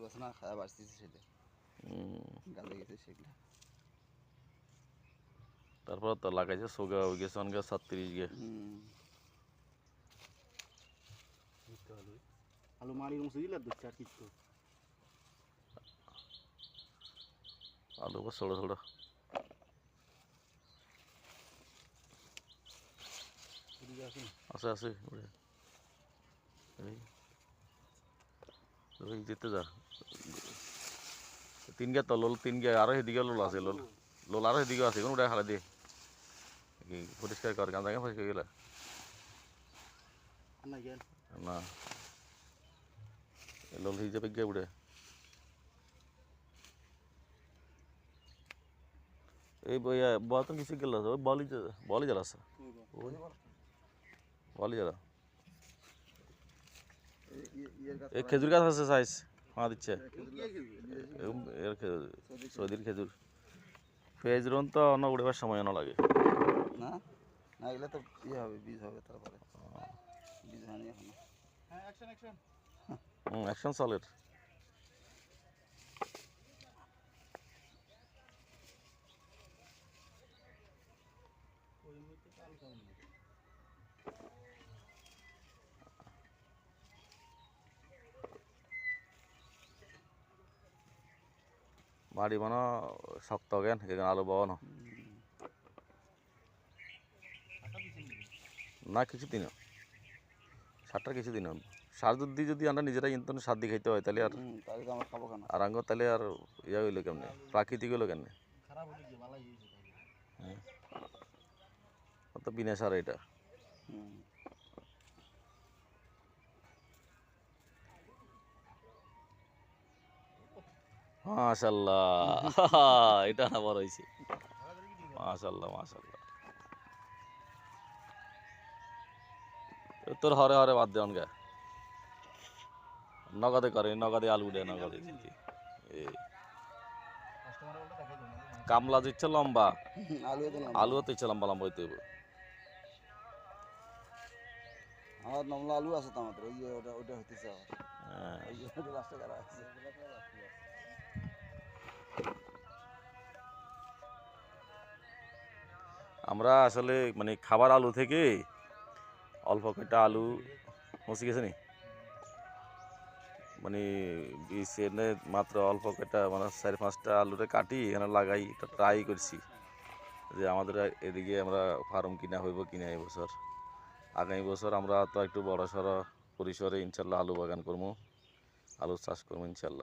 আছে না খাওয়া বাড়তেছে সেটা গালে গেছে সেগুলো। তারপর তো লাগাইছে সোগা হয়ে গেছে অনগা 36 গে আলু মাড়ির মতো দিলে দুধ আর কিছু আলু বা ছোট ছোট আছে আছে এই যেতে যা 3 গে তো লোল 3 গে আরো এদিকে লোল আছে লোল লোল আরো এদিকে আছে কোনটা হালা দিয়ে কি পরিষ্কার কর গাঁদা গাঁ পরিষ্কার গেলা না লোল হিসেবে গিয়ে উড়ে এই বইয়া বাতন কিছু গেল ওই বলি জ্বালা আছে ওই বলি জ্বালা এই খেজুর গাছ আছে সাইজ মা দিচ্ছে এর সৌদির খেজুর পেঁয়াজ রন তো অন্য উড়েবার সময় না লাগে না না এগুলো তো ইয়ে হবে বীজ হবে তারপরে বীজ হয়নি এখনো। অ্যাকশন চলের বাড়ি মানে শক্ত জ্ঞান এখানে আলু বাবা না কিছু দিন সারটা কিছু দিন সার যদি যদি আমরা নিজেরাই ইন্তন সার দিয়ে খাইতে হয় তাহলে আর তাহলে তো আমরা খাবো কেন আর আঙ্গ তাহলে আর ইয়া হইলো কেমনে প্রাকৃতিক হইলো কেমনে হ্যাঁ তো বিনা সার এটা মাশাআল্লাহ এটা না বড় হইছে মাশাআল্লাহ মাশাআল্লাহ তোর হরে হরে বাদ দেন গা নগদে করে নগদে আলু উঠে নগদে কামলা দিচ্ছে লম্বা আলু তো ইচ্ছে লম্বা লম্বা হইতে আমার নমলা আলু আছে তো আমাদের ওই যে ওটা ওটা হইতেছে ওই যে লাস্টে করা আছে। আমরা আসলে মানে খাবার আলু থেকে অল্প কয়েকটা আলু মসি গেছে নি মানে বীজ এনে মাত্র অল্প কয়েকটা মানে 4-5টা আলুরে কাটি এখানে লাগাই একটা ট্রাই করছি যে আমাদের এদিকে আমরা ফার্ম কিনা হইব কিনা এই বছর আগামী বছর আমরা তো একটু বড় সড়ো পরিসরে ইনশাল্লাহ আলু বাগান করবো আলু চাষ করবো ইনশাল্লাহ।